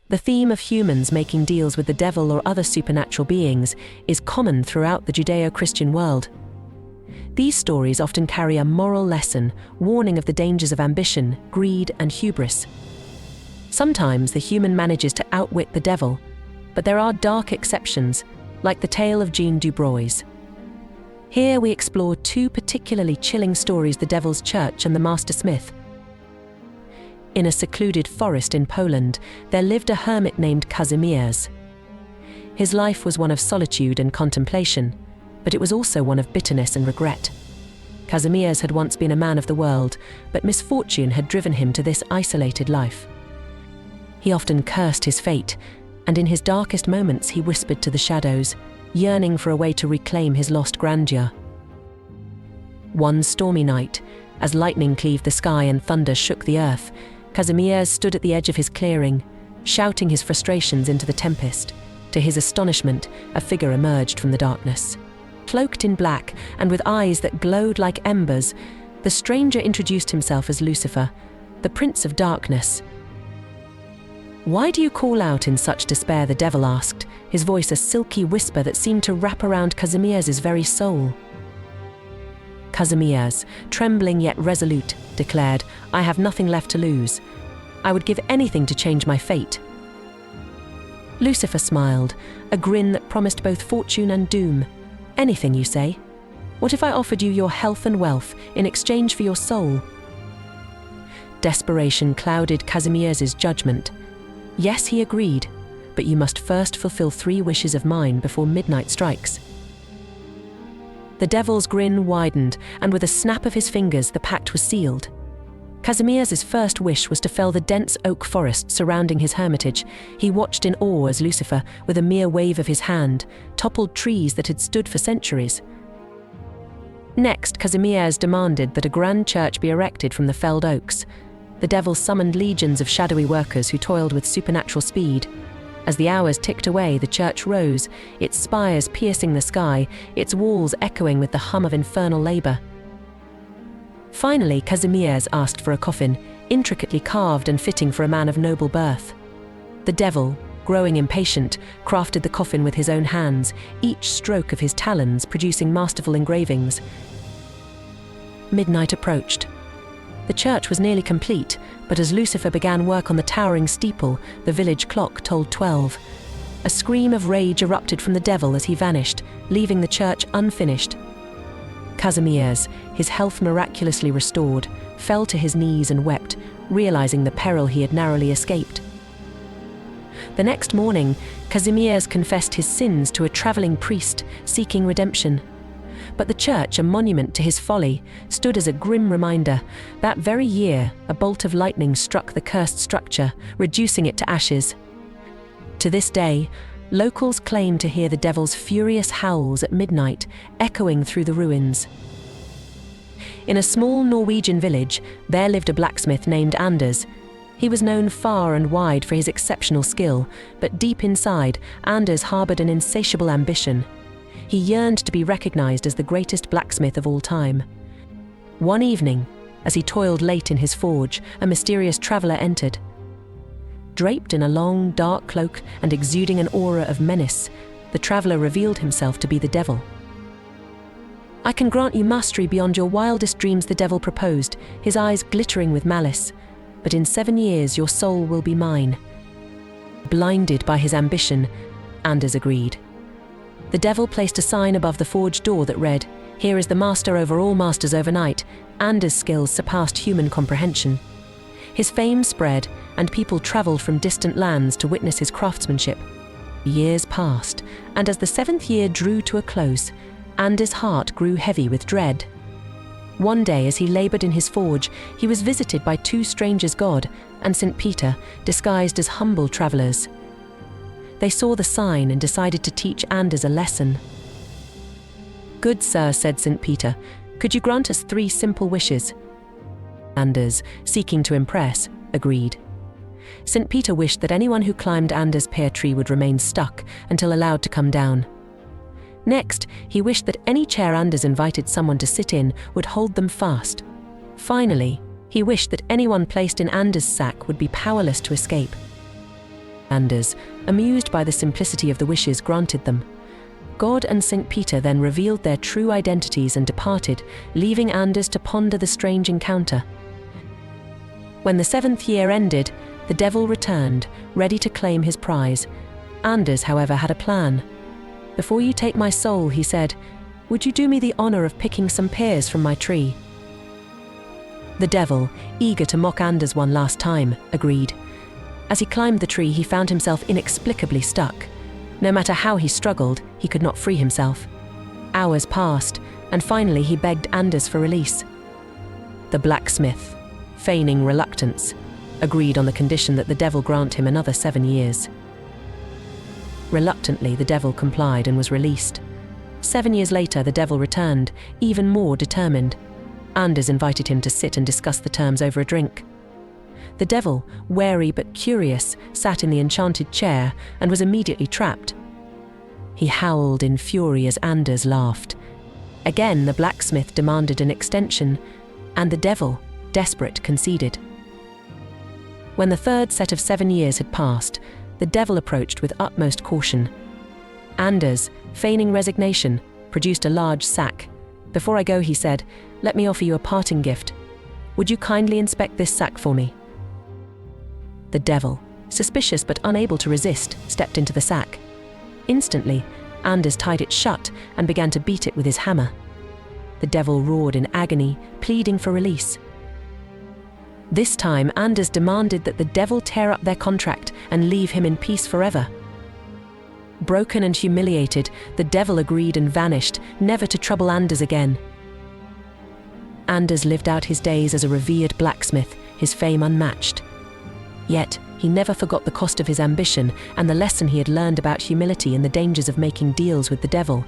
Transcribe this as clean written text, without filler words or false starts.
The theme of humans making deals with the devil or other supernatural beings is common throughout the Judeo-Christian world. These stories often carry a moral lesson, warning of the dangers of ambition, greed, and hubris. Sometimes the human manages to outwit the devil, but there are dark exceptions, like the tale of Jean Dubrois. Here we explore two particularly chilling stories: the Devil's Church and the Master Smith. In a secluded forest in Poland, there lived a hermit named Kazimierz. His life was one of solitude and contemplation, but it was also one of bitterness and regret. Kazimierz had once been a man of the world, but misfortune had driven him to this isolated life. He often cursed his fate, and in his darkest moments he whispered to the shadows, yearning for a way to reclaim his lost grandeur. One stormy night, as lightning cleaved the sky and thunder shook the earth, Kazimierz stood at the edge of his clearing, shouting his frustrations into the tempest. To his astonishment, a figure emerged from the darkness. Cloaked in black and with eyes that glowed like embers, the stranger introduced himself as Lucifer, the Prince of Darkness. "Why do you call out in such despair?" the devil asked, his voice a silky whisper that seemed to wrap around Kazimierz's very soul. Kazimierz, trembling yet resolute, declared, "I have nothing left to lose. I would give anything to change my fate." Lucifer smiled, a grin that promised both fortune and doom. "Anything, you say? What if I offered you your health and wealth in exchange for your soul?" Desperation clouded Kazimierz's judgment. "Yes," he agreed, "but you must first fulfill 3 wishes of mine before midnight strikes." The devil's grin widened, and with a snap of his fingers, the pact was sealed. Kazimierz's first wish was to fell the dense oak forest surrounding his hermitage. He watched in awe as Lucifer, with a mere wave of his hand, toppled trees that had stood for centuries. Next, Kazimierz demanded that a grand church be erected from the felled oaks. The devil summoned legions of shadowy workers who toiled with supernatural speed. As the hours ticked away, the church rose, its spires piercing the sky, its walls echoing with the hum of infernal labor. Finally, Kazimierz asked for a coffin, intricately carved and fitting for a man of noble birth. The devil, growing impatient, crafted the coffin with his own hands, each stroke of his talons producing masterful engravings. Midnight approached. The church was nearly complete, but as Lucifer began work on the towering steeple, the village clock tolled 12. A scream of rage erupted from the devil as he vanished, leaving the church unfinished. Kazimierz, his health miraculously restored, fell to his knees and wept, realizing the peril he had narrowly escaped. The next morning, Kazimierz confessed his sins to a traveling priest, seeking redemption. But the church, a monument to his folly, stood as a grim reminder. That very year, a bolt of lightning struck the cursed structure, reducing it to ashes. To this day, locals claim to hear the devil's furious howls at midnight, echoing through the ruins. In a small Norwegian village, there lived a blacksmith named Anders. He was known far and wide for his exceptional skill, but deep inside, Anders harbored an insatiable ambition. He yearned to be recognized as the greatest blacksmith of all time. One evening, as he toiled late in his forge, a mysterious traveler entered. Draped in a long, dark cloak and exuding an aura of menace, the traveler revealed himself to be the devil. "I can grant you mastery beyond your wildest dreams," the devil proposed, his eyes glittering with malice. "But in 7 years your soul will be mine." Blinded by his ambition, Anders agreed. The devil placed a sign above the forge door that read, "Here is the master over all masters overnight." Anders' skills surpassed human comprehension. His fame spread, and people traveled from distant lands to witness his craftsmanship. Years passed, and as the 7th year drew to a close, Anders' heart grew heavy with dread. One day, as he labored in his forge, he was visited by 2 strangers, God and St. Peter, disguised as humble travelers. They saw the sign and decided to teach Anders a lesson. "Good sir," said St. Peter, "could you grant us 3 simple wishes?" Anders, seeking to impress, agreed. St. Peter wished that anyone who climbed Anders' pear tree would remain stuck until allowed to come down. Next, he wished that any chair Anders invited someone to sit in would hold them fast. Finally, he wished that anyone placed in Anders' sack would be powerless to escape. Anders, amused by the simplicity of the wishes granted them. God and St. Peter then revealed their true identities and departed, leaving Anders to ponder the strange encounter. When the 7th year ended, the devil returned, ready to claim his prize. Anders, however, had a plan. "Before you take my soul," he said, "would you do me the honor of picking some pears from my tree?" The devil, eager to mock Anders one last time, agreed. As he climbed the tree, he found himself inexplicably stuck. No matter how he struggled, he could not free himself. Hours passed, and finally he begged Anders for release. The blacksmith, feigning reluctance, agreed on the condition that the devil grant him another 7 years. Reluctantly, the devil complied and was released. 7 years later, the devil returned, even more determined. Anders invited him to sit and discuss the terms over a drink. The devil, wary but curious, sat in the enchanted chair and was immediately trapped. He howled in fury as Anders laughed. Again, the blacksmith demanded an extension, and the devil, desperate, conceded. When the 3rd set of 7 years had passed, the devil approached with utmost caution. Anders, feigning resignation, produced a large sack. "Before I go," he said, "let me offer you a parting gift. Would you kindly inspect this sack for me?" The devil, suspicious but unable to resist, stepped into the sack. Instantly, Anders tied it shut and began to beat it with his hammer. The devil roared in agony, pleading for release. This time, Anders demanded that the devil tear up their contract and leave him in peace forever. Broken and humiliated, the devil agreed and vanished, never to trouble Anders again. Anders lived out his days as a revered blacksmith, his fame unmatched. Yet, he never forgot the cost of his ambition and the lesson he had learned about humility and the dangers of making deals with the devil.